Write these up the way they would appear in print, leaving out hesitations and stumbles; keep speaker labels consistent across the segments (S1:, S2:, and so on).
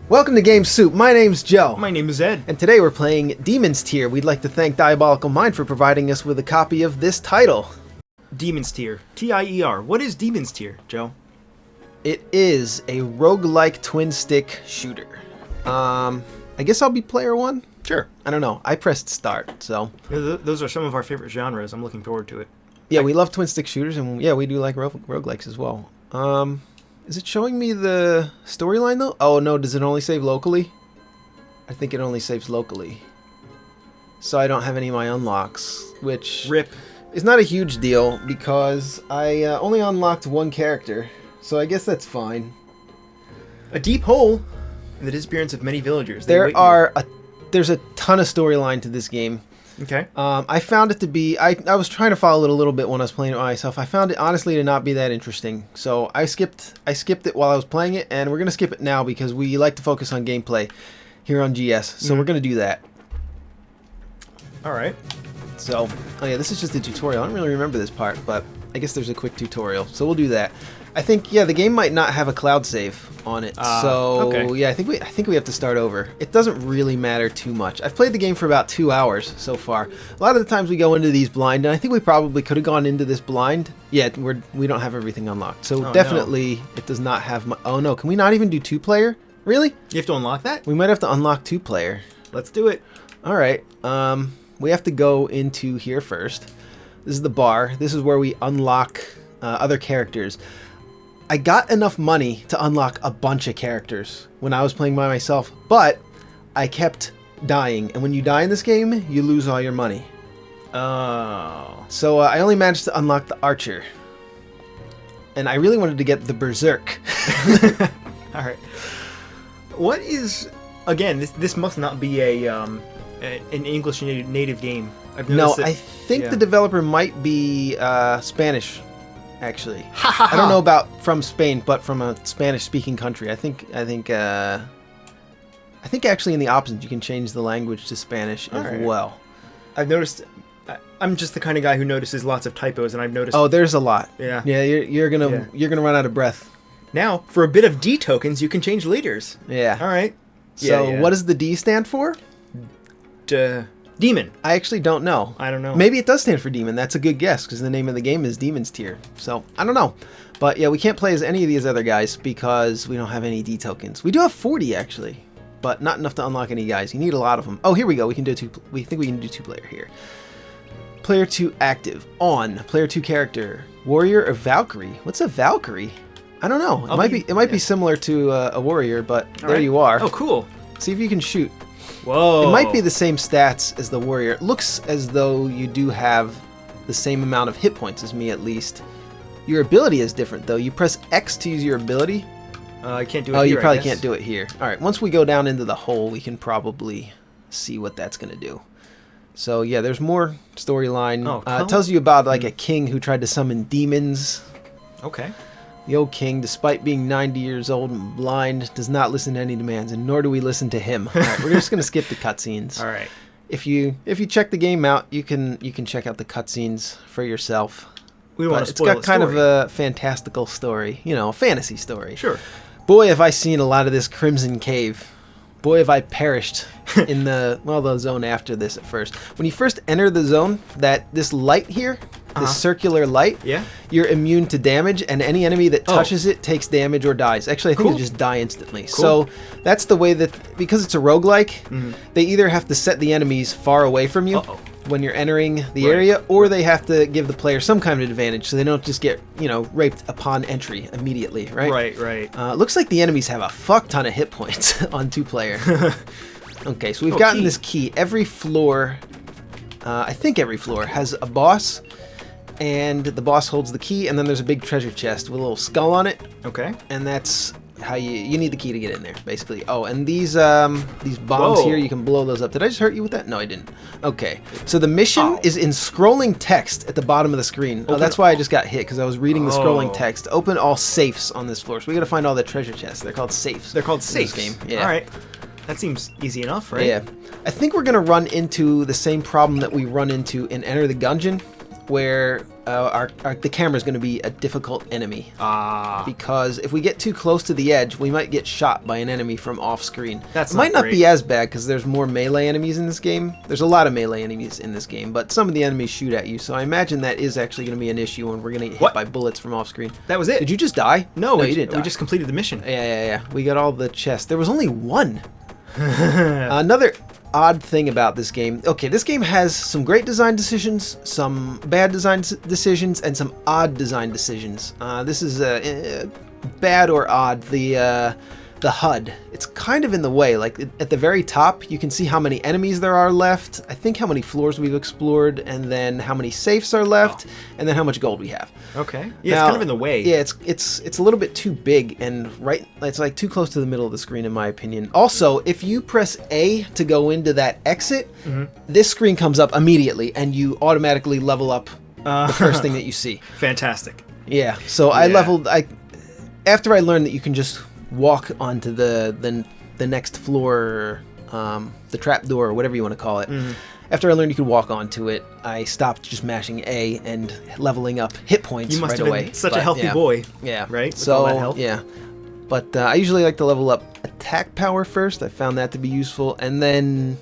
S1: Welcome to Game Soup. My name's Joe.
S2: My name is Ed.
S1: And today we're playing Demon's Tier. We'd like to thank Diabolical Mind for providing us with a copy of this title.
S2: Demon's Tier. T-I-E-R. What is Demon's Tier, Joe?
S1: It is a roguelike twin-stick shooter. I guess I'll be player one?
S2: Sure.
S1: I don't know. I pressed start, so...
S2: Those are some of our favorite genres. I'm looking forward to it.
S1: Yeah, we love twin-stick shooters, and yeah, we do like roguelikes as well. Is it showing me the storyline, though? Oh, no, does it only save locally? I think it only saves locally. So I don't have any of my unlocks, which...
S2: RIP.
S1: Is not a huge deal, because I only unlocked one character, so I guess that's fine.
S2: A deep hole in the disappearance of many villagers.
S1: There's a ton of storyline to this game.
S2: Okay.
S1: I found it to be... I was trying to follow it a little bit when I was playing it myself. I found it, honestly, to not be that interesting. So I skipped it while I was playing it, and we're going to skip it now because we like to focus on gameplay here on GS. So we're going to do that.
S2: Alright.
S1: So, oh yeah, this is just a tutorial. I don't really remember this part, but I guess there's a quick tutorial. So we'll do that. I think, yeah, the game might not have a cloud save on it.
S2: Okay.
S1: Yeah, I think we have to start over. It doesn't really matter too much. I've played the game for about 2 hours so far. A lot of the times we go into these blind, and I think we probably could have gone into this blind. Yeah, we don't have everything unlocked. So definitely it does not have oh no, can we not even do 2-player? Really?
S2: You have to unlock that?
S1: We might have to unlock 2-player.
S2: Let's do it.
S1: All right. We have to go into here first. This is the bar. This is where we unlock other characters. I got enough money to unlock a bunch of characters when I was playing by myself, but I kept dying. And when you die in this game, you lose all your money.
S2: Oh.
S1: So I only managed to unlock the archer. And I really wanted to get the berserk.
S2: Alright. What is... Again, this must not be an English native game.
S1: No, I think the developer might be Spanish. Actually, I don't know about from Spain, but from a Spanish-speaking country. I think actually in the options you can change the language to Spanish as well.
S2: I've noticed. I'm just the kind of guy who notices lots of typos, and I've noticed.
S1: Oh, there's a lot.
S2: Yeah.
S1: Yeah, you're gonna run out of breath.
S2: Now, for a bit of D tokens, you can change leaders.
S1: Yeah.
S2: All right.
S1: So what does the D stand for?
S2: Demon.
S1: I actually don't know.
S2: I don't know.
S1: Maybe it does stand for demon. That's a good guess because the name of the game is Demon's Tier. So I don't know. But yeah, we can't play as any of these other guys because we don't have any D tokens. We do have 40 actually, but not enough to unlock any guys. You need a lot of them. Oh, here we go. We think we can do 2-player here. Player 2 active on. Player 2 character warrior or Valkyrie. What's a Valkyrie? I don't know. It might be similar to a warrior, but there you are.
S2: Oh, cool.
S1: See if you can shoot.
S2: Whoa.
S1: It might be the same stats as the warrior. It looks as though you do have the same amount of hit points as me, at least. Your ability is different, though. You press X to use your ability.
S2: I can't do it here,
S1: you probably can't do it here. All right, once we go down into the hole, we can probably see what that's going to do. So, yeah, there's more storyline.
S2: Oh, cool.
S1: It tells you about, like, a king who tried to summon demons.
S2: Okay.
S1: The old king, despite being 90 years old and blind, does not listen to any demands, and nor do we listen to him. All right, we're just going to skip the cutscenes.
S2: All right.
S1: If you check the game out, you can check out the cutscenes for yourself.
S2: We don't want to spoil
S1: it's got kind of a fantastical story, a fantasy story.
S2: Sure.
S1: Boy, have I seen a lot of this Crimson Cave. Boy, have I perished in the zone after this at first. When you first enter the zone, this light here, this circular light, you're immune to damage, and any enemy that touches it takes damage or dies. Actually, I think they just die instantly. Cool. So that's the way that, because it's a roguelike, they either have to set the enemies far away from you when you're entering the area, or they have to give the player some kind of advantage so they don't just get, raped upon entry immediately, right?
S2: Right.
S1: Looks like the enemies have a fuck ton of hit points on 2-player. Okay, so we've gotten this key. Every floor, I think every floor has a boss, and the boss holds the key, and then there's a big treasure chest with a little skull on it.
S2: Okay.
S1: And that's how you need the key to get in there, basically. Oh, and these bombs here, you can blow those up. Did I just hurt you with that? No, I didn't. Okay. So the mission is in scrolling text at the bottom of the screen. Oh, that's why I just got hit, because I was reading the scrolling text. Open all safes on this floor. So we got to find all the treasure chests. They're called safes.
S2: They're called safes.
S1: In this game. Yeah.
S2: All right. That seems easy enough, right?
S1: Yeah. I think we're going to run into the same problem that we run into in Enter the Gungeon, where the camera is going to be a difficult enemy.
S2: Ah.
S1: Because if we get too close to the edge, we might get shot by an enemy from off screen.
S2: That's
S1: it might
S2: not
S1: not be as bad because there's more melee enemies in this game. There's a lot of melee enemies in this game, but some of the enemies shoot at you, so I imagine that is actually going to be an issue when we're going to get hit by bullets from off screen.
S2: That was it.
S1: Did you just die?
S2: No,
S1: you didn't die.
S2: We just completed the mission.
S1: Yeah. We got all the chests. There was only one. Another odd thing about this game. Okay, this game has some great design decisions, some bad design decisions, and some odd design decisions. This is bad or odd. The HUD. It's kind of in the way. Like at the very top, you can see how many enemies there are left. I think how many floors we've explored, and then how many safes are left, and then how much gold we have.
S2: Okay. Yeah,
S1: Now,
S2: it's kind of in the way.
S1: Yeah, it's a little bit too big and it's like too close to the middle of the screen in my opinion. Also, if you press A to go into that exit, this screen comes up immediately and you automatically level up the first thing that you see.
S2: Fantastic.
S1: Yeah. So I leveled after I learned that you can just walk onto the next floor, the trap door or whatever you want to call it. After I learned you could walk onto it, I stopped just mashing A and leveling up hit points
S2: You must
S1: right
S2: have
S1: away.
S2: been such a healthy boy.
S1: Yeah.
S2: Right? With
S1: So
S2: all that health?
S1: yeah. But I usually like to level up attack power first. I found that to be useful, and then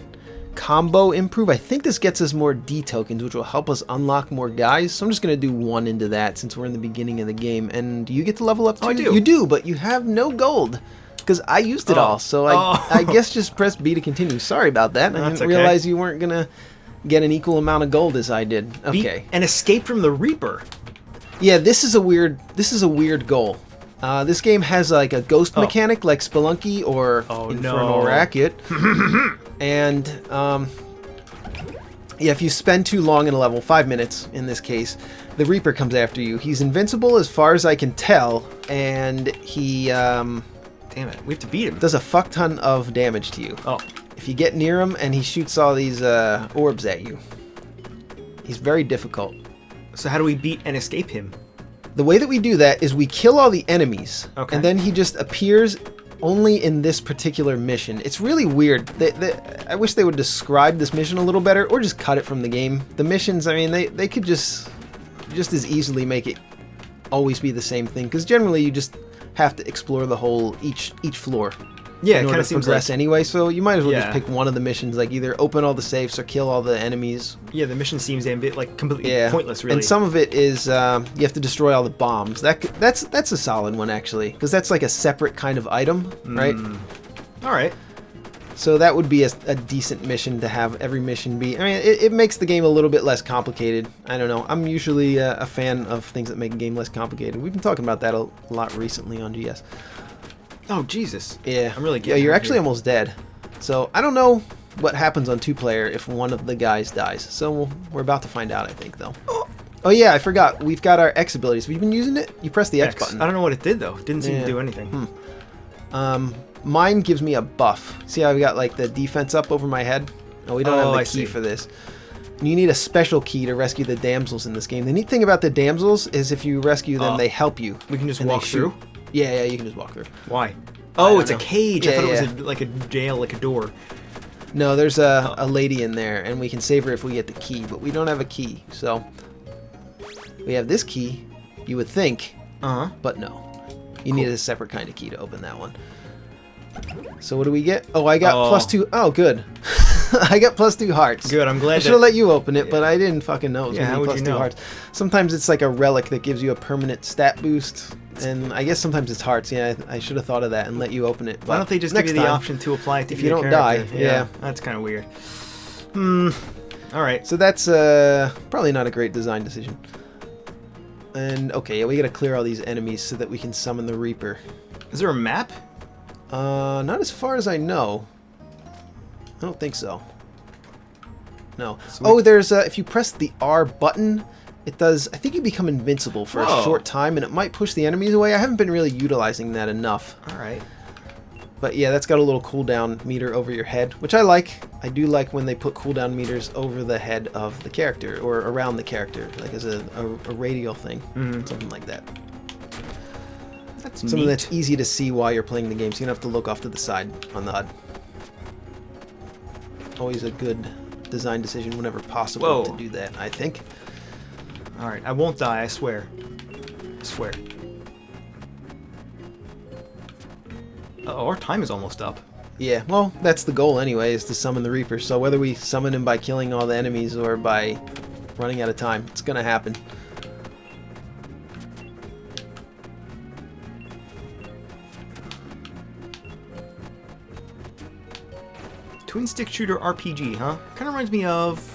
S1: combo improve. I think this gets us more D tokens, which will help us unlock more guys. So I'm just gonna do one into that since we're in the beginning of the game. And do you get to level up too?
S2: Oh, I do.
S1: You do, but you have no gold. Because I used it all, so I guess just press B to continue. Sorry about that. I didn't realize you weren't gonna get an equal amount of gold as I did. Okay.
S2: And escape from the Reaper.
S1: Yeah, this is a weird goal. This game has like a ghost mechanic like Spelunky or Infernal Racket. And yeah, if you spend too long in a level, 5 minutes in this case, the Reaper comes after you. He's invincible as far as I can tell, and he
S2: Damn it, we have to beat him.
S1: does a fuck ton of damage to you.
S2: Oh.
S1: If you get near him and he shoots all these orbs at you, he's very difficult.
S2: So how do we beat and escape him?
S1: The way that we do that is we kill all the enemies,
S2: Okay.
S1: and then he just appears only in this particular mission. It's really weird. I wish they would describe this mission a little better, or just cut it from the game. The missions, I mean, they could just as easily make it always be the same thing, because generally you just have to explore the whole each floor.
S2: Yeah,
S1: in
S2: it
S1: order
S2: kind of
S1: to
S2: seems
S1: progress
S2: like
S1: anyway. So you might as well
S2: Yeah.
S1: just pick one of the missions, like either open all the safes or kill all the enemies.
S2: yeah, the mission seems a bit like completely
S1: Yeah,
S2: pointless, really.
S1: And some of it is you have to destroy all the bombs. That's a solid one actually, because that's like a separate kind of item, right?
S2: All right.
S1: So that would be a decent mission to have every mission be. I mean, it makes the game a little bit less complicated. I don't know. I'm usually a fan of things that make a game less complicated. We've been talking about that a lot recently on GS.
S2: Oh Jesus.
S1: Yeah,
S2: I'm really
S1: yeah.
S2: getting
S1: You're
S2: hurt
S1: actually
S2: here.
S1: almost dead. So I don't know what happens on 2-player if one of the guys dies. So we're about to find out, I think, though. Oh yeah, I forgot. We've got our X abilities. Have you been using it? You press the X button.
S2: I don't know what it did though. It didn't seem
S1: Yeah.
S2: to do anything.
S1: Mine gives me a buff. See how I've got like the defense up over my head? Oh, we don't have the
S2: I
S1: key
S2: see.
S1: for this. You need a special key to rescue the damsels in this game. The neat thing about the damsels is if you rescue them, they help you.
S2: We can just
S1: and they
S2: walk
S1: shoot.
S2: through?
S1: Yeah, you can just walk through.
S2: Why?
S1: I
S2: Oh,
S1: don't
S2: it's a
S1: know.
S2: cage. I
S1: Yeah,
S2: thought it
S1: yeah.
S2: was like a jail, like a door.
S1: No, there's a lady in there, and we can save her if we get the key, but we don't have a key. So we have this key, you would think, but no. You need a separate kind of key to open that one. So what do we get? Oh, I got +2. Oh, good. I got +2 hearts.
S2: Good, I'm glad
S1: I should have let you open it, but I didn't fucking know it was
S2: Yeah,
S1: gonna
S2: how
S1: be
S2: would you
S1: +2
S2: know?
S1: hearts. Sometimes it's like a relic that gives you a permanent stat boost, and I guess sometimes it's hearts. Yeah, I should have thought of that and let you open it.
S2: Why don't they just give
S1: next
S2: you the
S1: time,
S2: option to apply it to
S1: if
S2: your
S1: you don't
S2: character?
S1: die, yeah.
S2: That's kind of weird. All right.
S1: So that's probably not a great design decision. And okay, yeah, we gotta clear all these enemies so that we can summon the Reaper.
S2: Is there a map?
S1: Not as far as I know. I don't think so. No.
S2: So
S1: There's if you press the R button, it does. I think you become invincible for a
S2: Whoa.
S1: short time, and it might push the enemies away. I haven't been really utilizing that enough.
S2: All right.
S1: But yeah, that's got a little cooldown meter over your head, which I like. I do like when they put cooldown meters over the head of the character or around the character, like as a radial thing, something like that.
S2: That's
S1: Something
S2: neat.
S1: that's easy to see while you're playing the game, so you don't have to look off to the side on the HUD. Always a good design decision whenever possible
S2: Whoa.
S1: to do that, I think.
S2: All right, I won't die. I swear. I swear. Uh-oh, our time is almost up.
S1: Yeah, well, that's the goal anyway, is to summon the Reaper. So whether we summon him by killing all the enemies or by running out of time, it's gonna happen.
S2: Twin stick shooter RPG, huh? Kind of reminds me of...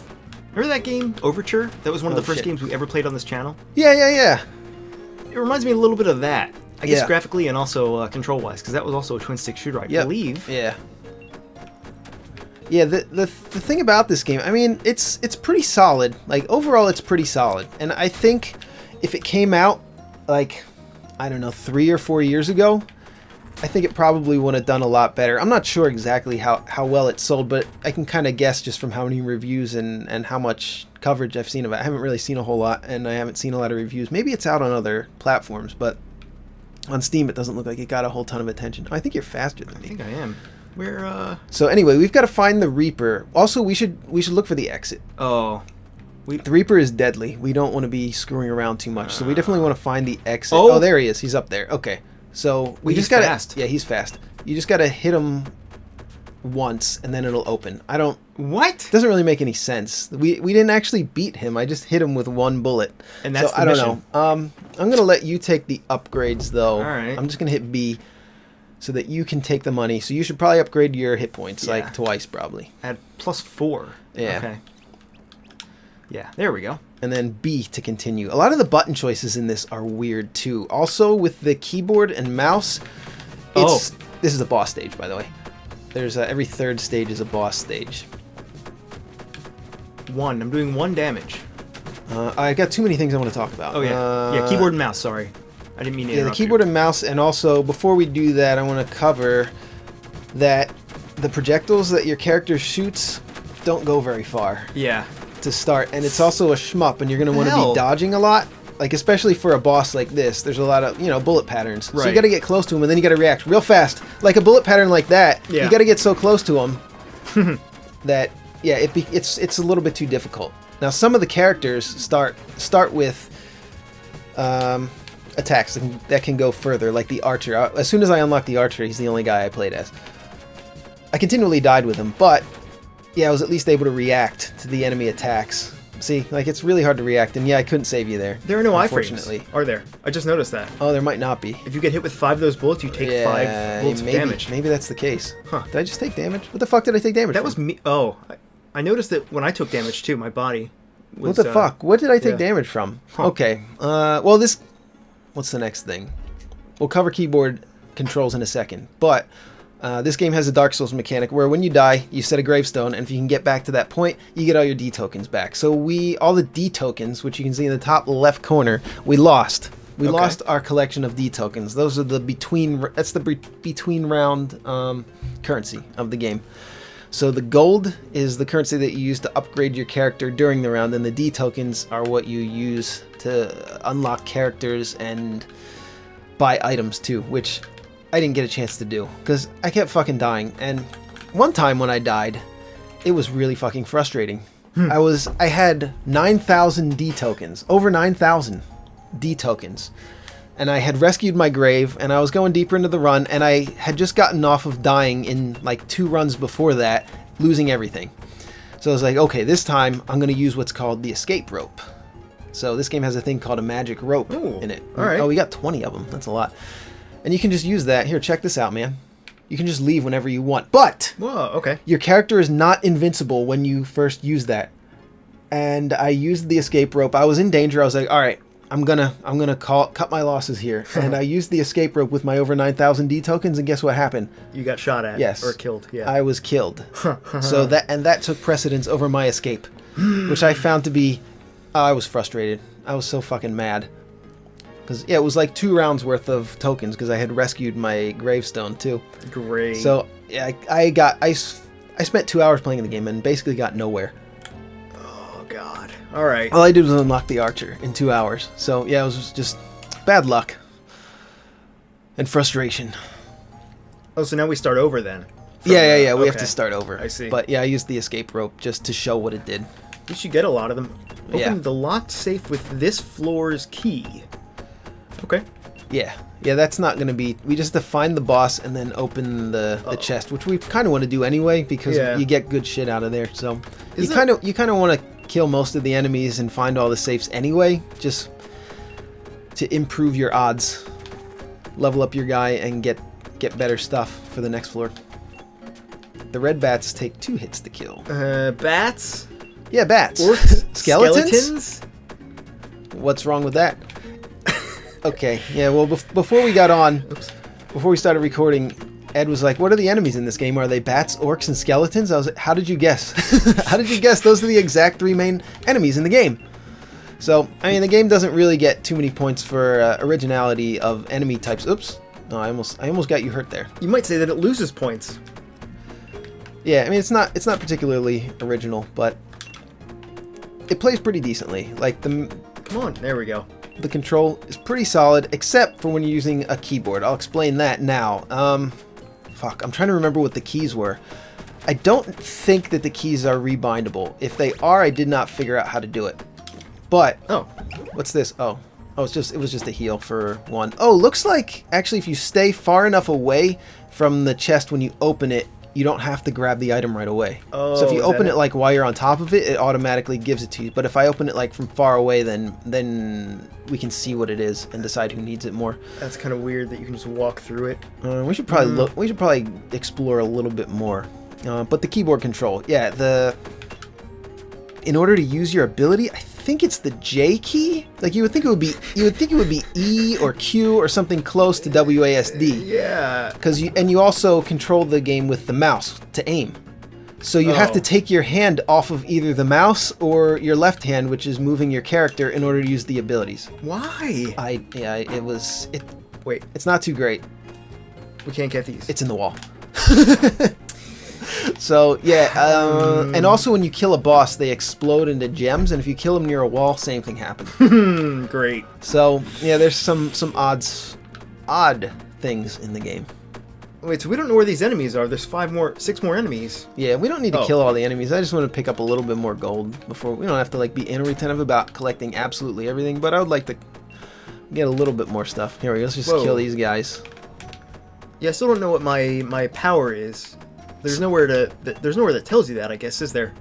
S2: Remember that game, Overture? That was one of the first games we ever played on this channel.
S1: Yeah.
S2: It reminds me a little bit of that. I guess
S1: Yeah.
S2: graphically and also control-wise, because that was also a twin stick shooter, I believe.
S1: Yeah. Yeah, the thing about this game, I mean, it's pretty solid. Like, overall, it's pretty solid. And I think if it came out, like, I don't know, 3 or 4 years ago, I think it probably would have done a lot better. I'm not sure exactly how well it sold, but I can kind of guess just from how many reviews and how much coverage I've seen of it. I haven't really seen a whole lot, and I haven't seen a lot of reviews. Maybe it's out on other platforms, but on Steam, it doesn't look like it got a whole ton of attention. I think you're faster than me.
S2: I think I am. Where,
S1: So anyway, we've got to find the Reaper. Also, we should look for the exit.
S2: Oh.
S1: The Reaper is deadly. We don't want to be screwing around too much, so we definitely want to find the exit.
S2: Oh.
S1: Oh, there he is. He's up there. Okay. So we
S2: He's
S1: just gotta...
S2: fast.
S1: Yeah, he's fast. You just gotta hit him once, and then it'll open. I don't...
S2: What?
S1: Doesn't really make any sense. We didn't actually beat him. I just hit him with one bullet.
S2: And that's
S1: so
S2: the
S1: I don't
S2: mission.
S1: know. I'm gonna let you take the upgrades though.
S2: All right.
S1: I'm just gonna hit B, so that you can take the money. So you should probably upgrade your hit points
S2: Yeah.
S1: like twice probably.
S2: At +4.
S1: Yeah.
S2: Okay. Yeah, there we go.
S1: And then B to continue. A lot of the button choices in this are weird too. Also with the keyboard and mouse, this is a boss stage, by the way. There's every third stage is a boss stage.
S2: 1. I'm doing 1 damage.
S1: I got too many things I want to talk about.
S2: Oh, yeah. Yeah, keyboard and mouse, sorry. I didn't mean to
S1: Yeah, the
S2: interrupt
S1: keyboard
S2: you.
S1: and mouse, and also before we do that, I want to cover that the projectiles that your character shoots don't go very far
S2: Yeah.
S1: to start, and it's also a shmup, and you're going to want to
S2: Hell.
S1: be dodging a lot. Like, especially for a boss like this, there's a lot of, bullet patterns. So you
S2: Right.
S1: got to get close to him, and then you got to react real fast. Like a bullet pattern like that,
S2: Yeah.
S1: you got to get so close to him that, yeah, it's a little bit too difficult. Now, some of the characters start with attacks that can go further, like the archer. As soon as I unlocked the archer, he's the only guy I played as. I continually died with him, but yeah, I was at least able to react to the enemy attacks. See, like, it's really hard to react, and yeah, I couldn't save you there.
S2: There are no iframes,
S1: unfortunately.
S2: are there? I just noticed that.
S1: Oh, there might not be.
S2: If you get hit with 5 of those bullets, you take 5 bullets
S1: maybe,
S2: of damage.
S1: Maybe that's the case.
S2: Huh.
S1: Did I just take damage? What the fuck did I take damage
S2: That
S1: from?
S2: was me. Oh, I noticed that when I took damage too, my body was...
S1: What the fuck? What did I take
S2: yeah.
S1: damage from?
S2: Huh.
S1: Okay. Well, this... What's the next thing? We'll cover keyboard controls in a second, but this game has a Dark Souls mechanic where when you die, you set a gravestone, and if you can get back to that point, you get all your D tokens back. So all the D tokens, which you can see in the top left corner, we lost. We
S2: Okay.
S1: lost our collection of D tokens. Those are the that's the between round currency of the game. So the gold is the currency that you use to upgrade your character during the round, and the D tokens are what you use to unlock characters and buy items too, which I didn't get a chance to do because I kept fucking dying. And one time when I died, it was really fucking frustrating. I had 9,000 D tokens, over 9,000 D tokens. And I had rescued my grave, and I was going deeper into the run, and I had just gotten off of dying in like 2 runs before that, losing everything. So I was like, okay, this time I'm going to use what's called the escape rope. So this game has a thing called a magic rope in it.
S2: all right.
S1: Oh, we got 20 of them. That's a lot. And you can just use that. Here, check this out, man. You can just leave whenever you want. But
S2: Whoa, okay.
S1: your character is not invincible when you first use that. And I used the escape rope. I was in danger. I was like, all right, I'm gonna cut my losses here. And I used the escape rope with my over 9,000 D tokens, and guess what happened?
S2: You got shot at.
S1: Yes.
S2: Or killed, yeah.
S1: I was killed. So that took precedence over my escape, which I found to be... I was frustrated. I was so fucking mad. Because, yeah, it was like 2 rounds worth of tokens because I had rescued my gravestone, too.
S2: Great.
S1: So, yeah, I spent 2 hours playing the game and basically got nowhere.
S2: Oh, God. All right.
S1: All I did was unlock the archer in 2 hours. So, yeah, it was just bad luck. And frustration.
S2: Oh, so now we start over then?
S1: Yeah, we have
S2: okay.
S1: to start over.
S2: I see.
S1: But, yeah, I used the escape rope just to show what it did.
S2: You should get a lot of them. Open
S1: Yeah.
S2: the locked safe with this floor's key. Okay.
S1: Yeah. Yeah, that's not going to be... We just have to find the boss and then open the chest, which we kind of want to do anyway because you get good shit out of there. So you kind of want to kill most of the enemies and find all the safes anyway, just to improve your odds. Level up your guy and get better stuff for the next floor. The red bats take 2 hits to kill.
S2: Bats?
S1: Yeah, bats.
S2: Orcs?
S1: Skeletons? What's wrong with that? Okay, yeah, well, before we got on, before we started recording, Ed was like, what are the enemies in this game? Are they bats, orcs, and skeletons? I was like, how did you guess? How did you guess those are the exact 3 main enemies in the game? So, I mean, the game doesn't really get too many points for originality of enemy types. Oops. No, I almost got you hurt there.
S2: You might say that it loses points.
S1: Yeah, I mean, it's not particularly original, but it plays pretty decently. Like,
S2: Come on, there we go.
S1: the control is pretty solid, except for when you're using a keyboard. I'll explain that now. Fuck, I'm trying to remember what the keys were. I don't think that the keys are rebindable. If they are, I did not figure out how to do it. But, what's this? Oh, it was just a heal for 1. Oh, looks like, actually, if you stay far enough away from the chest when you open it, you don't have to grab the item right away.
S2: Oh,
S1: so if you open it like while you're on top of it, it automatically gives it to you. But if I open it like from far away, then we can see what it is and decide who needs it more.
S2: That's kind of weird that you can just walk through it.
S1: We should probably look. We should probably explore a little bit more. But the keyboard control, yeah. In order to use your ability, I think it's the J key. Like you would think it would be E or Q or something close to WASD.
S2: Yeah.
S1: Because you also control the game with the mouse to aim. So you have to take your hand off of either the mouse or your left hand, which is moving your character, in order to use the abilities.
S2: Why?
S1: Wait, it's not too great.
S2: We can't get these.
S1: It's in the wall. So yeah, and also when you kill a boss, they explode into gems, and if you kill them near a wall, same thing happens.
S2: Great.
S1: So yeah, there's some odd things in the game.
S2: Wait, so we don't know where these enemies are. There's 6 more enemies.
S1: Yeah, we don't need to kill all the enemies. I just want to pick up a little bit more gold before we don't have to like be anal retentive about collecting absolutely everything. But I would like to get a little bit more stuff. Here we go. Let's just kill these guys.
S2: Yeah, I still don't know what my power is. There's nowhere that tells you that, I guess, is there?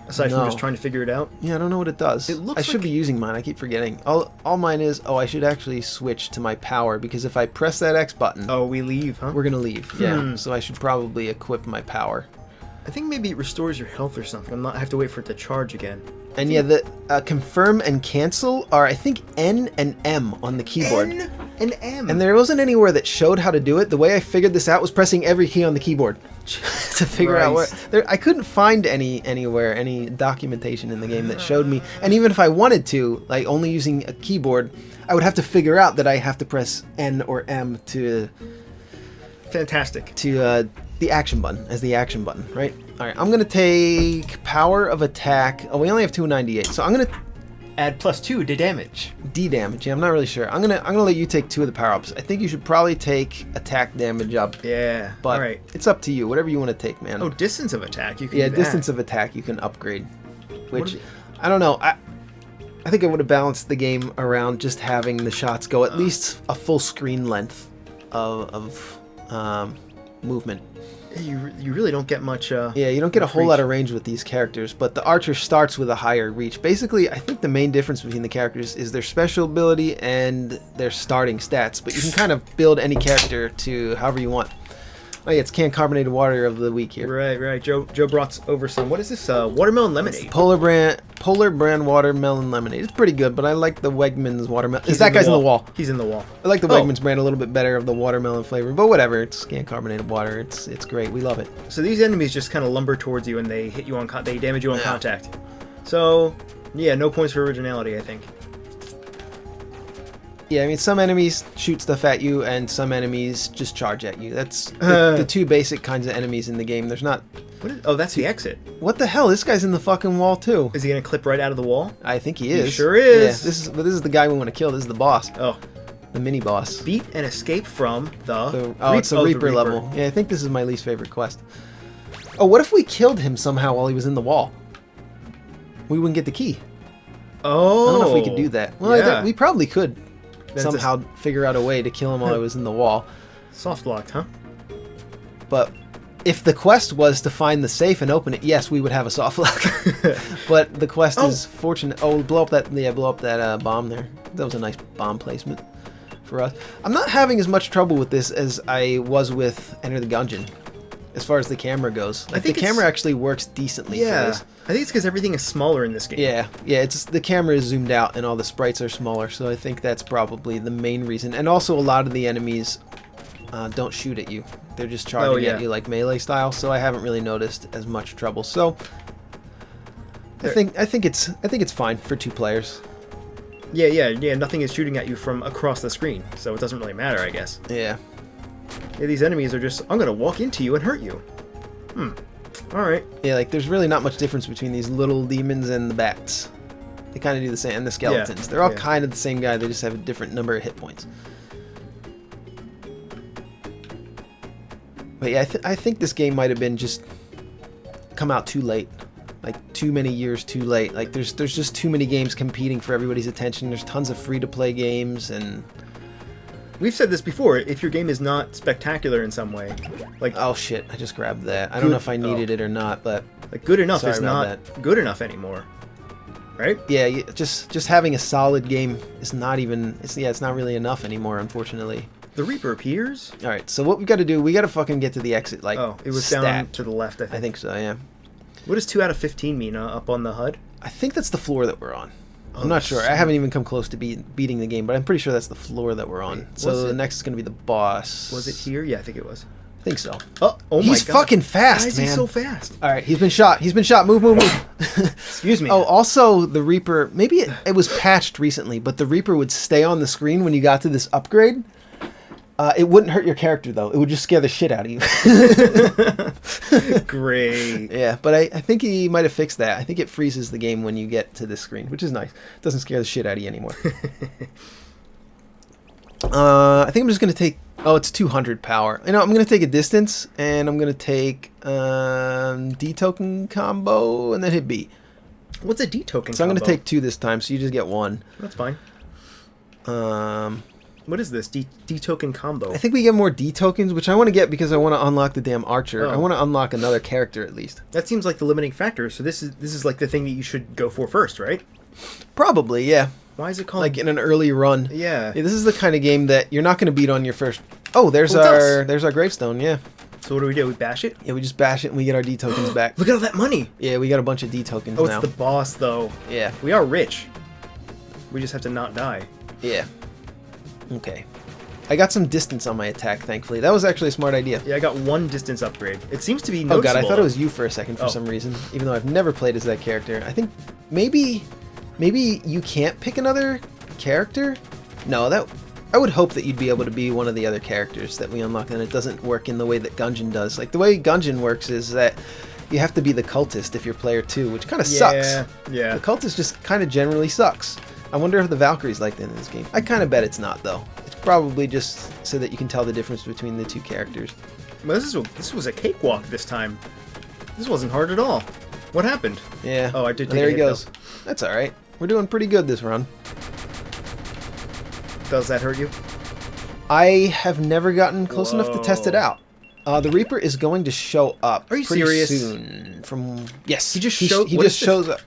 S2: Aside from just trying to figure it out.
S1: Yeah, I don't know what it does. I should be using mine. I keep forgetting. All mine is. Oh, I should actually switch to my power, because if I press that X button.
S2: Oh, we leave, huh?
S1: We're gonna leave. Yeah. So I should probably equip my power.
S2: I think maybe it restores your health or something. I have to wait for it to charge again.
S1: And yeah, the confirm and cancel are, I think, N and M on the keyboard.
S2: N and M.
S1: And there wasn't anywhere that showed how to do it. The way I figured this out was pressing every key on the keyboard to figure out where. I couldn't find anywhere any documentation in the game that showed me. And even if I wanted to, like only using a keyboard, I would have to figure out that I have to press N or M to.
S2: Fantastic.
S1: To the action button as the action button, right? All right, I'm gonna take power of attack. Oh, we only have 298, so I'm gonna
S2: add +2 to damage.
S1: D damage. Yeah, I'm not really sure. I'm gonna let you take 2 of the power ups. I think you should probably take attack damage up.
S2: Yeah.
S1: But
S2: all right.
S1: It's up to you. Whatever you want to take, man.
S2: Oh, distance of attack. You can.
S1: Yeah, distance of attack you can upgrade. Which I don't know. I think I would have balanced the game around just having the shots go at least a full screen length of movement.
S2: You really don't get much.
S1: Yeah, you don't get a whole lot of range with these characters, but the archer starts with a higher reach. Basically, I think the main difference between the characters is their special ability and their starting stats, but you can kind of build any character to however you want. Oh yeah, it's canned carbonated water of the week here.
S2: Right. Joe brought over some. What is this? Watermelon lemonade.
S1: Polar brand watermelon lemonade. It's pretty good, but I like the Wegmans watermelon. That guy's in the wall.
S2: He's in the wall.
S1: I like the Wegmans brand a little bit better of the watermelon flavor, but whatever. It's canned carbonated water. It's great. We love it.
S2: So these enemies just kind of lumber towards you and they hit you they damage you on contact. So yeah, no points for originality, I think.
S1: Yeah, I mean, some enemies shoot stuff at you, and some enemies just charge at you. That's the 2 basic kinds of enemies in the game. There's not...
S2: that's the exit.
S1: What the hell? This guy's in the fucking wall, too.
S2: Is he going to clip right out of the wall?
S1: I think he is.
S2: He sure is.
S1: Yeah, this is the guy we want to kill. This is the boss.
S2: Oh.
S1: The mini-boss.
S2: Beat and escape from
S1: it's the Reaper level. Yeah, I think this is my least favorite quest. Oh, what if we killed him somehow while he was in the wall? we wouldn't get the key.
S2: Oh.
S1: I don't know if we could do that. Well,
S2: yeah.
S1: we probably could
S2: That's
S1: somehow figure out a way to kill him while I was in the wall.
S2: Soft locked, huh?
S1: But if the quest was to find the safe and open it, yes, we would have a soft lock. But the quest is fortunate. Oh, blow up that bomb there. That was a nice bomb placement for us. I'm not having as much trouble with this as I was with Enter the Gungeon, as far as the camera goes. Like, the camera actually works decently.
S2: Yeah,
S1: for this.
S2: I think it's because everything is smaller in this game.
S1: Yeah, it's the camera is zoomed out and all the sprites are smaller, so I think that's probably the main reason. And also, a lot of the enemies don't shoot at you; they're just charging at you like melee style. So I haven't really noticed as much trouble. So I think it's fine for 2 players.
S2: Yeah. Nothing is shooting at you from across the screen, so it doesn't really matter, I guess.
S1: Yeah.
S2: Yeah, these enemies are just, I'm gonna walk into you and hurt you. Alright.
S1: Yeah, like there's really not much difference between these little demons and the bats. They kind of do the same, and the skeletons.
S2: Yeah.
S1: They're all kind of the same guy, they just have a different number of hit points. But yeah, I think this game might have been just come out too late. Like, too many years too late. Like, there's just too many games competing for everybody's attention. There's tons of free-to-play games, and...
S2: We've said this before, if your game is not spectacular in some way, like...
S1: Oh shit, I just grabbed that. I don't know if I needed it or not, but...
S2: Like, good enough is
S1: not
S2: good enough anymore. Right?
S1: Yeah, just having a solid game is not even... It's not really enough anymore, unfortunately.
S2: The Reaper appears?
S1: Alright, so what we gotta do, we gotta fucking get to the exit, like,
S2: oh, it was
S1: stat.
S2: down to the left, I think.
S1: I think so, yeah.
S2: What does 2 out of 15 mean up on the HUD?
S1: I think that's the floor that we're on. I'm not sure. I haven't even come close to beating the game, but I'm pretty sure that's the floor that we're on. So the next is going to be the boss.
S2: Was it here? Yeah, I think it was.
S1: I think so.
S2: Oh my God.
S1: He's fucking fast,
S2: Why is
S1: man.
S2: he so fast?
S1: All right, he's been shot. He's been shot. Move.
S2: Excuse me.
S1: Oh, also, the Reaper, maybe it was patched recently, but the Reaper would stay on the screen when you got to this upgrade. It wouldn't hurt your character, though. It would just scare the shit out of you.
S2: Great.
S1: Yeah, but I think he might have fixed that. I think it freezes the game when you get to this screen, which is nice. It doesn't scare the shit out of you anymore. I think I'm just going to take... Oh, it's 200 power. You know, I'm going to take a distance, and I'm going to take D-token combo, and then hit B.
S2: What's a D-token combo?
S1: So I'm going to take 2 this time, so you just get 1.
S2: That's fine. What is this? D-token combo?
S1: I think we get more D-tokens, which I want to get because I want to unlock the damn archer.
S2: Oh.
S1: I want to unlock another character at least.
S2: That seems like the limiting factor. So this is like the thing that you should go for first, right?
S1: Probably, yeah.
S2: Why is it called...
S1: Like in an early run.
S2: Yeah.
S1: This is the kind of game that you're not going to beat on your first... Oh, there's our gravestone, yeah.
S2: So what do? We bash it?
S1: Yeah, we just bash it and we get our D-tokens back.
S2: Look at all that money!
S1: Yeah, we got a bunch of D-tokens now.
S2: Oh, it's the boss, though.
S1: Yeah.
S2: We are rich. We just have to not die.
S1: Yeah. Okay. I got some distance on my attack, thankfully. That was actually a smart idea.
S2: Yeah, I got 1 distance upgrade. It seems to be
S1: noticeable. Oh god, I thought it was you for a second for
S2: Oh.
S1: some reason, even though I've never played as that character. I think maybe you can't pick another character? No, I would hope that you'd be able to be one of the other characters that we unlock, and it doesn't work in the way that Gungeon does. Like, the way Gungeon works is that you have to be the cultist if you're player 2, which kind of sucks.
S2: Yeah.
S1: The cultist just kind of generally sucks. I wonder if the Valkyrie's like that in this game. I kind of bet it's not, though. It's probably just so that you can tell the difference between the 2 characters.
S2: Well, this was a cakewalk this time. This wasn't hard at all. What happened?
S1: Yeah.
S2: Oh, I did take
S1: There
S2: a
S1: he
S2: hit,
S1: goes.
S2: though.
S1: That's alright. We're doing pretty good this run.
S2: Does that hurt you?
S1: I have never gotten close enough to test it
S2: Whoa.
S1: out. The Reaper is going to show up
S2: Are you
S1: pretty
S2: serious?
S1: soon. Yes.
S2: He just
S1: he
S2: showed-
S1: He
S2: what
S1: just
S2: is this?
S1: shows up.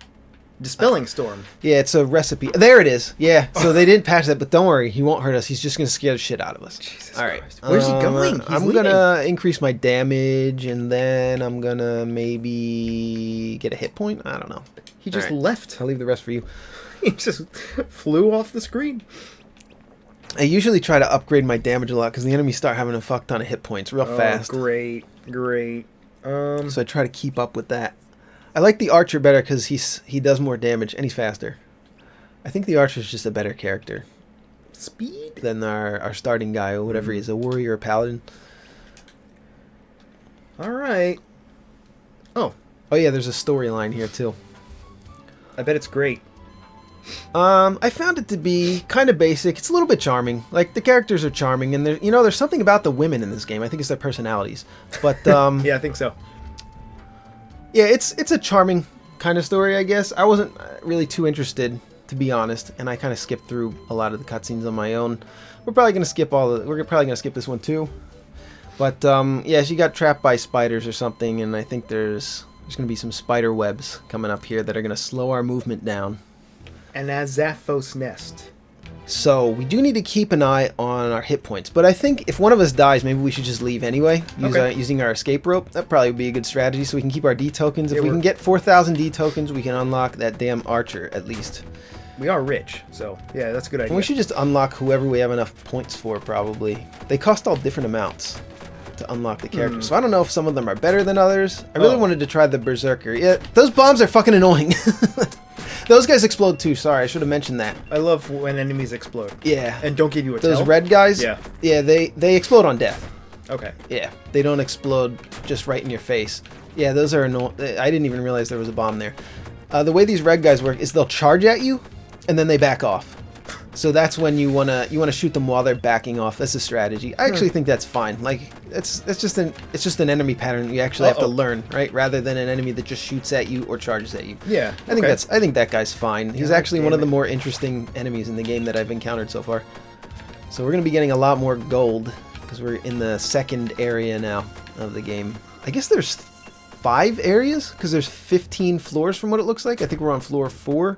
S2: Dispelling Storm.
S1: Yeah, it's a recipe. There it is. Yeah. So they didn't patch that, but don't worry. He won't hurt us. He's just going to scare the shit out of us.
S2: Jesus
S1: All right.
S2: Christ. Where's he going? He's
S1: I'm going to increase my damage, and then I'm going to maybe get a hit point. I don't know.
S2: He just
S1: All right.
S2: left.
S1: I'll leave the rest for you.
S2: He just flew off the screen.
S1: I usually try to upgrade my damage a lot because the enemies start having a fuck ton of hit points real fast.
S2: Great.
S1: So I try to keep up with that. I like the Archer better because he does more damage and he's faster. I think the Archer's just a better character
S2: Speed?
S1: than our starting guy or whatever he is, a warrior or paladin.
S2: Alright. Oh,
S1: yeah, there's a storyline here too.
S2: I bet it's great.
S1: I found it to be kind of basic. It's a little bit charming. Like, the characters are charming, and there's something about the women in this game. I think it's their personalities. But
S2: Yeah, I think so.
S1: yeah, it's a charming kind of story, I guess. I wasn't really too interested, to be honest, and I kind of skipped through a lot of the cutscenes on my own. We're probably gonna skip this one too. But yeah, she got trapped by spiders or something, and I think there's gonna be some spider webs coming up here that are gonna slow our movement down.
S2: And as Zaphos Nest.
S1: So we do need to keep an eye on our hit points, but I think if one of us dies, maybe we should just leave anyway, using our escape rope. That probably would be a good strategy, so we can keep our D tokens. If we can get 4,000 D tokens, we can unlock that damn archer at least.
S2: We are rich, so yeah, that's a good idea.
S1: And we should just unlock whoever we have enough points for, probably. They cost all different amounts to unlock the characters, so I don't know if some of them are better than others. I really wanted to try the Berserker. Yeah, those bombs are fucking annoying. Those guys explode too. Sorry, I should have mentioned that.
S2: I love when enemies explode.
S1: Yeah.
S2: And don't give you a
S1: Those
S2: tell.
S1: red guys?
S2: Yeah.
S1: Yeah, they explode on death.
S2: Okay.
S1: Yeah, they don't explode just right in your face. Yeah, those are annoying. I didn't even realize there was a bomb there. The way these red guys work is they'll charge at you, and then they back off. So that's when you wanna shoot them while they're backing off. That's a strategy. I actually think that's fine. Like it's just an enemy pattern you actually have to learn, right? Rather than an enemy that just shoots at you or charges at you.
S2: Yeah.
S1: I think that guy's fine. He's actually one of the more interesting enemies in the game that I've encountered so far. So we're gonna be getting a lot more gold because we're in the second area now of the game. I guess there's 5 areas because there's 15 floors from what it looks like. I think we're on floor 4.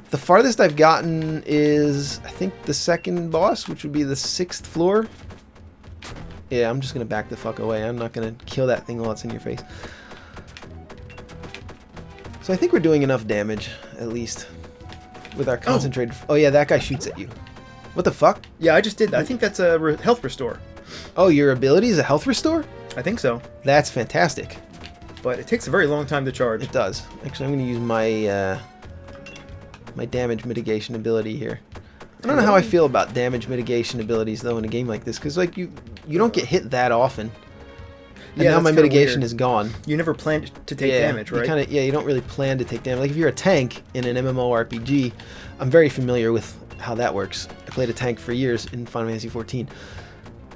S1: The farthest I've gotten is, I think, the second boss, which would be the 6th floor. Yeah, I'm just going to back the fuck away. I'm not going to kill that thing while it's in your face. So I think we're doing enough damage, at least, with our concentrated... Oh, yeah, that guy shoots at you. What the fuck?
S2: Yeah, I just did that. I think that's a health restore.
S1: Oh, your ability is a health restore?
S2: I think so.
S1: That's fantastic.
S2: But it takes a very long time to charge.
S1: It does. Actually, I'm going to use my... my damage mitigation ability here. I don't know how I feel about damage mitigation abilities though in a game like this, because like you don't get hit that often. And now my mitigation is gone.
S2: You never planned to take damage, right?
S1: You don't really plan to take damage. Like if you're a tank in an MMORPG, I'm very familiar with how that works. I played a tank for years in Final Fantasy XIV.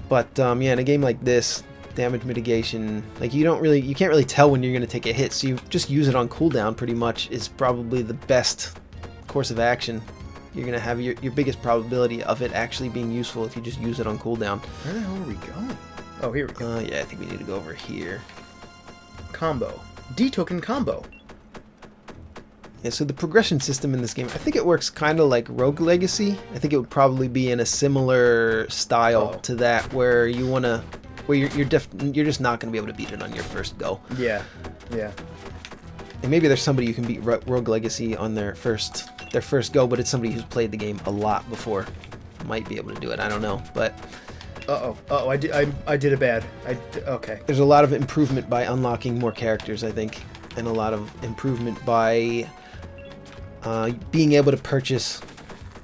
S1: But yeah, in a game like this, damage mitigation, like you can't really tell when you're going to take a hit, so you just use it on cooldown pretty much is probably the best course of action. You're gonna have your biggest probability of it actually being useful if you just use it on cooldown.
S2: Where the hell are we going? Oh, here we go.
S1: Yeah, I think we need to go over here.
S2: Combo. D-token combo.
S1: Yeah, so the progression system in this game, I think it works kind of like Rogue Legacy. I think it would probably be in a similar style to that, where you're just not gonna be able to beat it on your first go.
S2: Yeah. Yeah.
S1: And maybe there's somebody who can beat Rogue Legacy on their first go, but it's somebody who's played the game a lot before. Might be able to do it. I don't know, but
S2: I did it bad. Okay.
S1: There's a lot of improvement by unlocking more characters, I think, and a lot of improvement by being able to purchase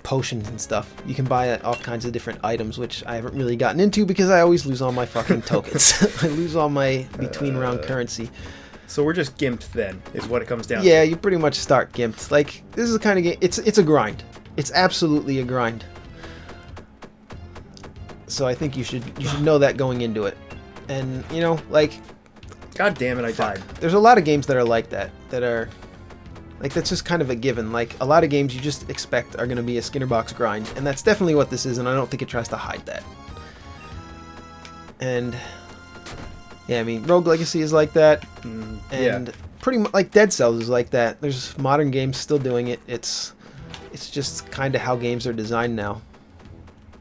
S1: potions and stuff. You can buy all kinds of different items, which I haven't really gotten into because I always lose all my fucking tokens. I lose all my between round currency.
S2: So we're just gimped then, is what it comes down to.
S1: Yeah, you pretty much start gimped. Like, this is the kind of game, it's a grind. It's absolutely a grind. So I think you should know that going into it. And, you know, like...
S2: God damn it, I died.
S1: There's a lot of games that are like that are... Like, that's just kind of a given. Like, a lot of games you just expect are going to be a Skinner box grind. And that's definitely what this is, and I don't think it tries to hide that. And... Yeah, I mean, Rogue Legacy is like that, and pretty much like Dead Cells is like that. There's modern games still doing it. It's just kind of how games are designed now.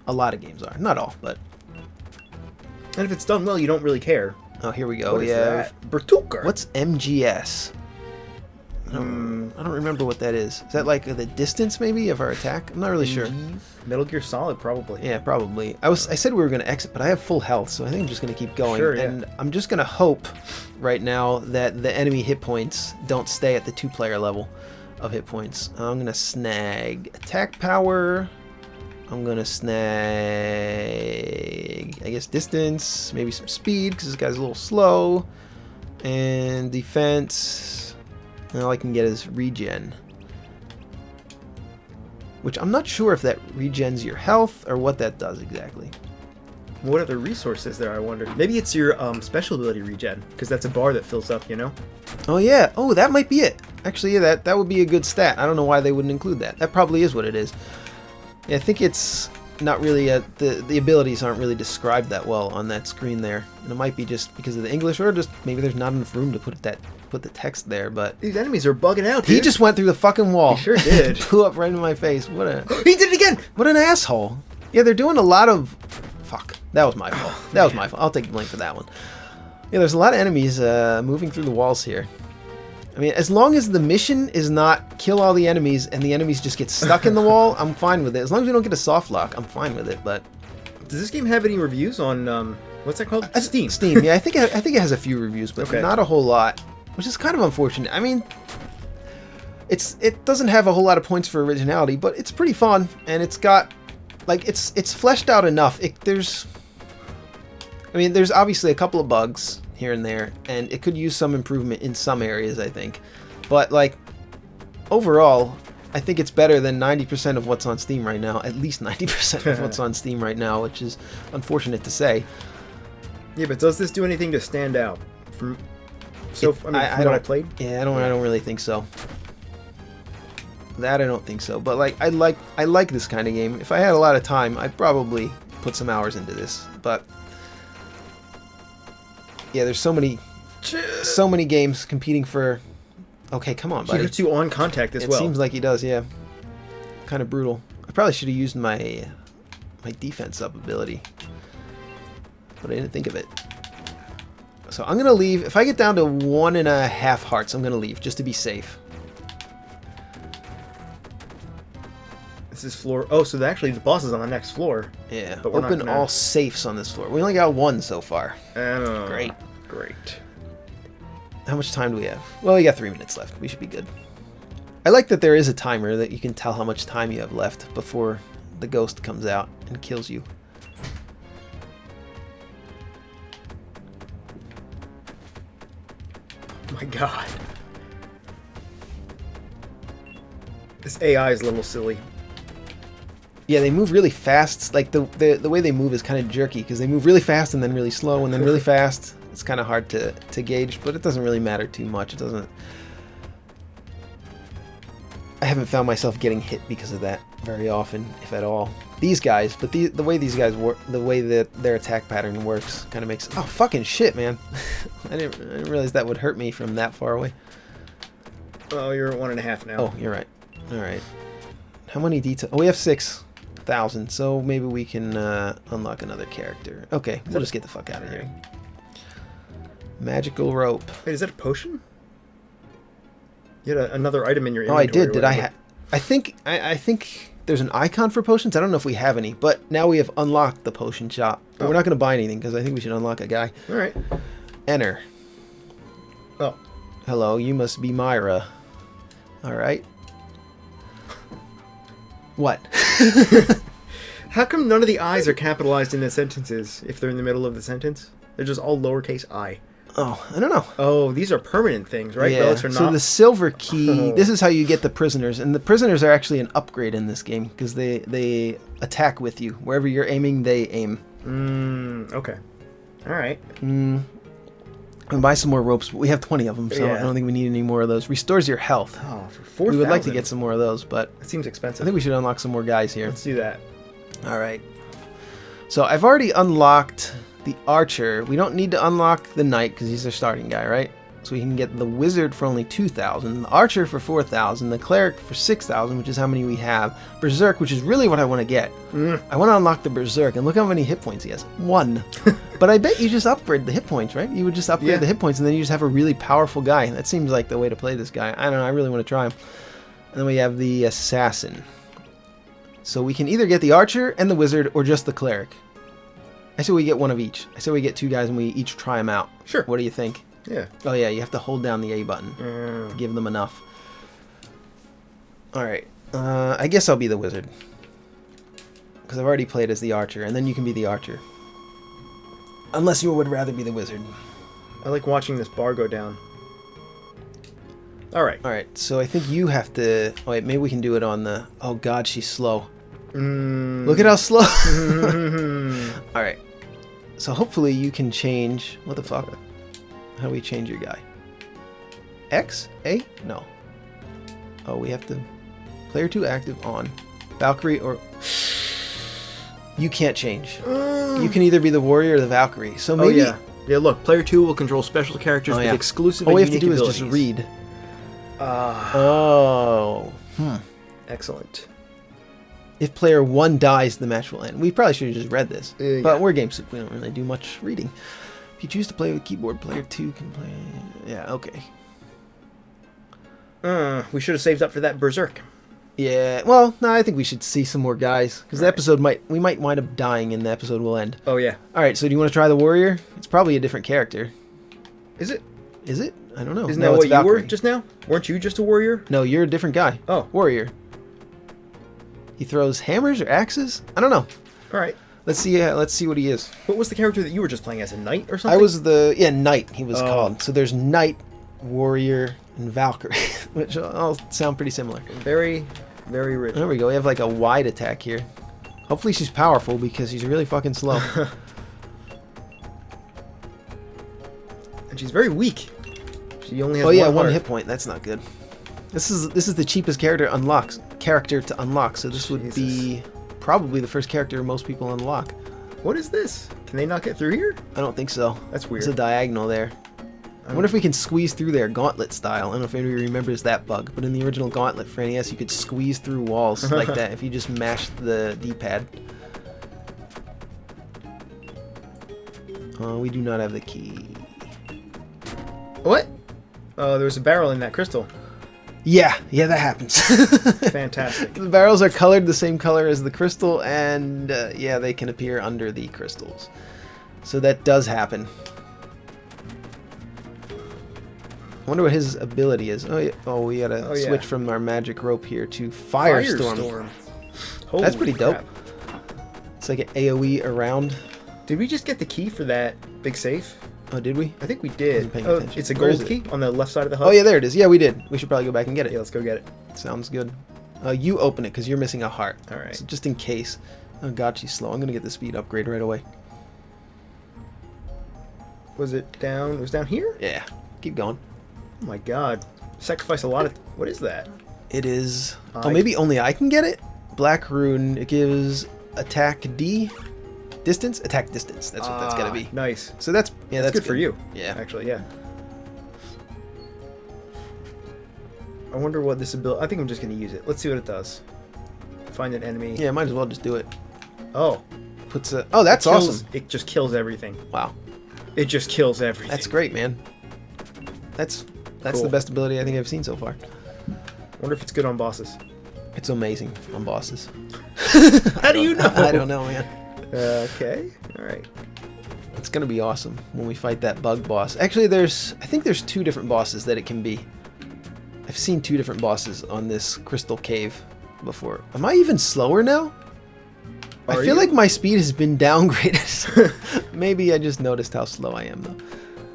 S1: A lot of games are, not all, but.
S2: And if it's done well, you don't really care.
S1: Oh, here we go.
S2: What is that? Bertuker.
S1: What's MGS? I don't remember what that is. Is that like the distance maybe of our attack? I'm not really sure.
S2: Metal Gear Solid, probably.
S1: Yeah, probably. I said we were going to exit, but I have full health, so I think I'm just going to keep going.
S2: Sure,
S1: and I'm just going to hope right now that the enemy hit points don't stay at the 2-player level of hit points. I'm going to snag attack power. I'm going to snag, I guess, distance, maybe some speed, because this guy's a little slow. And defense. And all I can get is regen. Which I'm not sure if that regens your health or what that does exactly.
S2: What other resources there, I wonder? Maybe it's your special ability regen, because that's a bar that fills up, you know?
S1: Oh yeah. Oh, that might be it. Actually, yeah, that would be a good stat. I don't know why they wouldn't include that. That probably is what it is. Yeah, I think it's not really the abilities aren't really described that well on that screen there, and it might be just because of the English, or just maybe there's not enough room to put the text there. But
S2: these enemies are bugging out, dude.
S1: He just went through the fucking wall.
S2: He sure did.
S1: Blew up right in my face. What a
S2: He did it again.
S1: What an asshole. Yeah, they're doing a lot of fuck. That was my fault. That was my fault. I'll take the blame for that one. Yeah, there's a lot of enemies moving through the walls here. I mean, as long as the mission is not kill all the enemies and the enemies just get stuck in the wall, I'm fine with it. As long as we don't get a soft lock, I'm fine with it. But
S2: does this game have any reviews on what's that called? Steam.
S1: Steam. Yeah, I think it has a few reviews, but not a whole lot, which is kind of unfortunate. I mean, it doesn't have a whole lot of points for originality, but it's pretty fun, and it's got like it's fleshed out enough. There's obviously a couple of bugs here and there, and it could use some improvement in some areas, I think. But like overall, I think it's better than 90% of what's on Steam right now. At least 90% of what's on Steam right now, which is unfortunate to say.
S2: Yeah, but does this do anything to stand out from what I played?
S1: Yeah, I don't really think so. That I don't think so. But like I like this kind of game. If I had a lot of time, I'd probably put some hours into this. But yeah, there's so many games competing for. Okay, come on, buddy.
S2: He hits you on contact as well.
S1: It seems like he does, yeah. Kind of brutal. I probably should have used my defense up ability, but I didn't think of it. So I'm gonna leave. If I get down to 1.5 hearts, I'm gonna leave just to be safe.
S2: This is floor. Oh, so actually the boss is on the next floor.
S1: Yeah.
S2: But we're
S1: open all safes on this floor. We only got one so far.
S2: Oh,
S1: great.
S2: Great.
S1: How much time do we have? Well, we got 3 minutes left. We should be good. I like that there is a timer that you can tell how much time you have left before the ghost comes out and kills you.
S2: Oh my god. This AI is a little silly.
S1: Yeah, they move really fast. Like the way they move is kind of jerky because they move really fast and then really slow and then really fast. It's kind of hard to gauge, but it doesn't really matter too much. It doesn't. I haven't found myself getting hit because of that very often, if at all. These guys, but the way these guys work, the way that their attack pattern works, kind of makes. Oh fucking shit, man! I didn't realize that would hurt me from that far away.
S2: Oh, you're at 1.5 now.
S1: Oh, you're right. All right. How many details? Oh, we have 6,000, so maybe we can unlock another character. Okay, we'll just get the fuck out of here. Magical rope.
S2: Wait, is that a potion? You had another item in your inventory.
S1: Oh, I did. Did I? I think there's an icon for potions. I don't know if we have any, but now we have unlocked the potion shop. But we're not going to buy anything because I think we should unlock a guy.
S2: All right.
S1: Enter.
S2: Oh.
S1: Hello, you must be Myra. All right. What?
S2: How come none of the I's are capitalized in the sentences if they're in the middle of the sentence? They're just all lowercase I.
S1: Oh, I don't know.
S2: Oh, these are permanent things, right?
S1: Yeah.
S2: Those are not.
S1: So the silver key, this is how you get the prisoners. And the prisoners are actually an upgrade in this game because they attack with you. Wherever you're aiming, they aim.
S2: Okay. All right.
S1: And buy some more ropes, but we have 20 of them, so I don't think we need any more of those. Restores your health.
S2: Oh, for 4,000.
S1: We would like to get some more of those, but
S2: it seems expensive.
S1: I think we should unlock some more guys here.
S2: Let's do that.
S1: All right. So I've already unlocked the archer. We don't need to unlock the knight because he's our starting guy, right? So we can get the wizard for only 2,000, the archer for 4,000, the cleric for 6,000, which is how many we have, berserk, which is really what I want to get. I want to unlock the berserk, and look how many hit points he has. 1. But I bet you just upgrade the hit points, right? You would just upgrade the hit points, and then you just have a really powerful guy. That seems like the way to play this guy. I don't know. I really want to try him. And then we have the assassin. So we can either get the archer and the wizard, or just the cleric. I say we get one of each. I say we get 2 guys, and we each try them out.
S2: Sure.
S1: What do you think?
S2: Yeah.
S1: Oh yeah, you have to hold down the A button to give them enough. Alright, I guess I'll be the wizard. Because I've already played as the archer, and then you can be the archer. Unless you would rather be the wizard.
S2: I like watching this bar go down. Alright.
S1: Alright, so I think you have to... Oh wait, maybe we can do it on the... Oh god, she's slow. Look at how slow. Alright, so hopefully you can change... What the fuck? How do we change your guy? X? A? No. Oh, we have to... Player 2 active on. Valkyrie or... You can't change. You can either be the warrior or the Valkyrie. So maybe...
S2: Oh, yeah. Yeah, look. Player 2 will control special characters with exclusive and unique abilities. All we have to do is just read. Excellent. If player 1 dies, the match will end. We probably should have just read this. But we're GameSoup. We don't really do much reading. If you choose to play with keyboard, player 2 can play... Yeah, okay. We should have saved up for that Berserk.
S1: Yeah, well, no, I think we should see some more guys. Because the episode we might wind up dying and the episode will end.
S2: Oh, yeah.
S1: Alright, so do you want to try the warrior? It's probably a different character.
S2: Is it?
S1: Is it? I don't know.
S2: Isn't that what you were just now? Weren't you just a warrior?
S1: No, you're a different guy.
S2: Oh.
S1: Warrior. He throws hammers or axes? I don't know.
S2: Alright.
S1: Let's see what he is.
S2: What was the character that you were just playing as? A knight or something?
S1: I was knight he was called. So there's knight, warrior, and Valkyrie, which all sound pretty similar.
S2: Very, very rich.
S1: There we go. We have like a wide attack here. Hopefully she's powerful because she's really fucking slow.
S2: And she's very weak. She only has
S1: one hit point. That's not good. This is the cheapest character to unlock. So this would be probably the first character most people unlock.
S2: What is this? Can they not get through here?
S1: I don't think so.
S2: That's weird.
S1: There's a diagonal there. I wonder if we can squeeze through there gauntlet style. I don't know if anybody remembers that bug, but in the original Gauntlet for NES, you could squeeze through walls like that if you just mashed the D-pad. We do not have the key.
S2: What? Oh, there was a barrel in that crystal.
S1: Yeah, that happens.
S2: Fantastic.
S1: The barrels are colored the same color as the crystal, and they can appear under the crystals. So that does happen. I wonder what his ability is. Oh, we gotta switch from our magic rope here to Firestorm. That's pretty dope. It's like an AoE around.
S2: Did we just get the key for that big safe?
S1: Oh, did we?
S2: I think we did.
S1: Oh,
S2: it's a gold key on the left side of the hub.
S1: Oh, yeah, there it is. Yeah, we did. We should probably go back and get it.
S2: Yeah, let's go get it.
S1: Sounds good. You open it because you're missing a heart.
S2: All right.
S1: So just in case. Oh, God, she's slow. I'm going to get the speed upgrade right away.
S2: Was it down? It was down here?
S1: Yeah. Keep going.
S2: Oh, my God. Sacrifice a lot of... What is that?
S1: It is... Oh, maybe only I can get it? Black Rune. It gives attack D... Distance? Attack distance. That's what that's going to be.
S2: Nice.
S1: So that's
S2: good for you.
S1: Yeah.
S2: Actually, yeah. I wonder what this ability... I think I'm just going to use it. Let's see what it does. Find an enemy.
S1: Yeah, might as well just do it.
S2: Oh.
S1: Puts a... Oh, that's awesome.
S2: It just kills everything.
S1: Wow.
S2: It just kills everything.
S1: That's great, man. That's cool. The best ability I think I've seen so far.
S2: Wonder if it's good on bosses.
S1: It's amazing on bosses.
S2: How do you know?
S1: I don't know, man.
S2: Okay. All right.
S1: It's gonna be awesome when we fight that bug boss. Actually, I think there's 2 different bosses that it can be. I've seen 2 different bosses on this crystal cave before. Am I even slower now? I feel like my speed has been downgraded. Maybe I just noticed how slow I am though.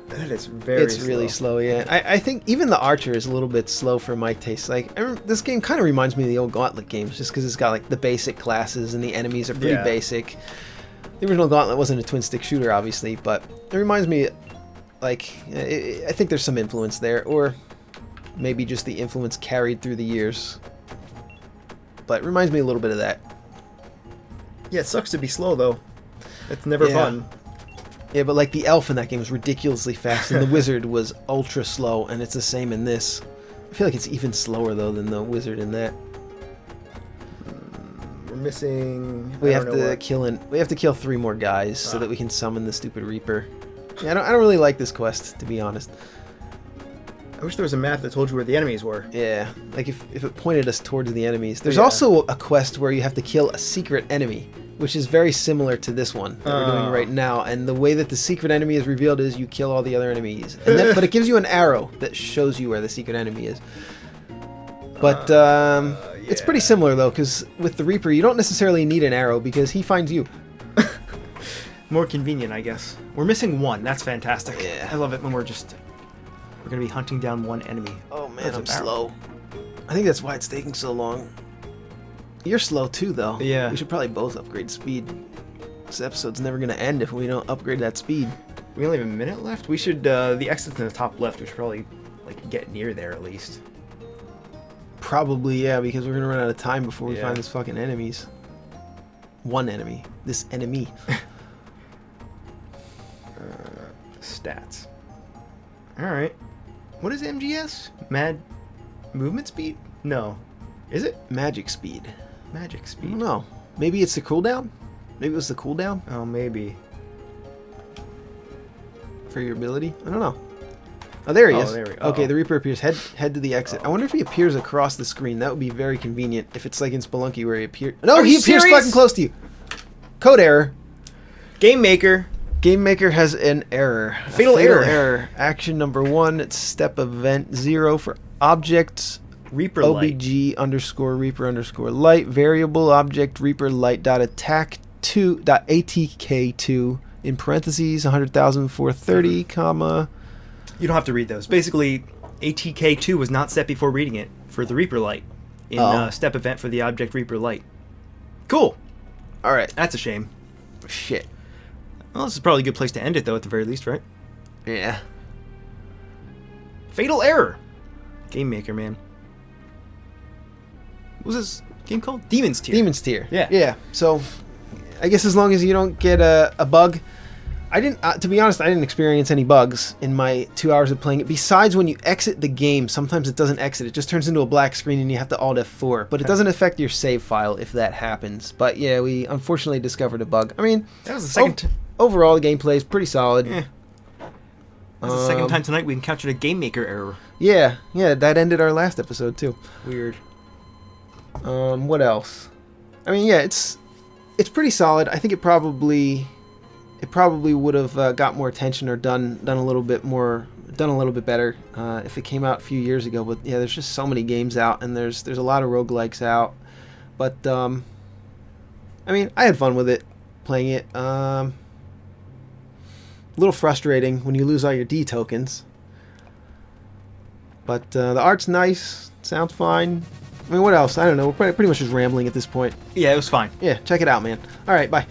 S2: That is very slow.
S1: Really slow, yeah. I think even the Archer is a little bit slow for my taste. Like, this game kind of reminds me of the old Gauntlet games, just because it's got like the basic classes and the enemies are pretty basic. The original Gauntlet wasn't a twin-stick shooter, obviously, but it reminds me, like, I think there's some influence there, or maybe just the influence carried through the years. But it reminds me a little bit of that.
S2: Yeah, it sucks to be slow, though. It's never fun.
S1: Yeah, but like the elf in that game was ridiculously fast, and the wizard was ultra slow, and it's the same in this. I feel like it's even slower though than the wizard in that.
S2: We're missing.
S1: We have to kill 3 more guys so that we can summon the stupid Reaper. Yeah, I don't really like this quest, to be honest.
S2: I wish there was a map that told you where the enemies were.
S1: Yeah, like if it pointed us towards the enemies. There's also a quest where you have to kill a secret enemy, which is very similar to this one that we're doing right now. And the way that the secret enemy is revealed is you kill all the other enemies. And then, but it gives you an arrow that shows you where the secret enemy is. But it's pretty similar, though, because with the Reaper, you don't necessarily need an arrow because he finds you.
S2: More convenient, I guess. We're missing 1. That's fantastic.
S1: Yeah.
S2: I love it when we're going to be hunting down 1 enemy.
S1: Oh, man, I'm slow. I think that's why it's taking so long. You're slow too, though.
S2: Yeah.
S1: We should probably both upgrade speed. This episode's never going to end if we don't upgrade that speed.
S2: We only have a minute left? We should, the exit's in the top left. We should probably, like, get near there at least.
S1: Probably, yeah, because we're gonna run out of time before we find this fucking enemies. One enemy. This enemy.
S2: Stats. Alright. What is MGS? Mad movement speed? No. Is it?
S1: Magic speed.
S2: Magic
S1: I
S2: speed.
S1: don't know. Maybe it's the cooldown? Maybe it was the cooldown
S2: Oh, maybe.
S1: for your ability? I don't know. Oh, there he is.
S2: There we go.
S1: Okay, the Reaper appears. Head to the exit. I wonder if he appears across the screen. That would be very convenient if it's like in Spelunky where he appears. No, he appears fucking close to you. Code error.
S2: Game Maker.
S1: Game Maker has an error.
S2: Fatal error.
S1: Error. Action number 1. It's step event 0 for objects.
S2: Reaper light.
S1: OBG _ Reaper _ light. Variable object Reaper light dot attack 2 dot ATK 2 in parentheses 100,000 430 comma.
S2: You don't have to read those. Basically, ATK2 was not set before reading it for the Reaper light in step event for the object Reaper light. Cool.
S1: All right.
S2: That's a shame.
S1: Shit.
S2: Well, this is probably a good place to end it, though, at the very least, right?
S1: Yeah.
S2: Fatal error. Game Maker, man. What was this game called? Demon's Tier.
S1: Demon's Tier.
S2: Yeah.
S1: Yeah. So, I guess as long as you don't get a bug. I didn't, to be honest, I didn't experience any bugs in my 2 hours of playing it. Besides, when you exit the game, sometimes it doesn't exit. It just turns into a black screen and you have to Alt F4. But it doesn't affect your save file if that happens. But yeah, we unfortunately discovered a bug. I mean,
S2: that was the second.
S1: Overall, the gameplay is pretty solid.
S2: Yeah. That's the second time tonight we encountered a Game Maker error.
S1: Yeah, that ended our last episode too.
S2: Weird.
S1: What else? I mean, yeah, it's pretty solid. I think it probably would have got more attention or done a little bit better if it came out a few years ago. But yeah, there's just so many games out, and there's a lot of roguelikes out. But I mean, I had fun with it, playing it. A little frustrating when you lose all your D tokens. But the art's nice, sounds fine. I mean, what else? I don't know. We're pretty much just rambling at this point.
S2: Yeah, it was fine.
S1: Yeah, check it out, man. All right, bye.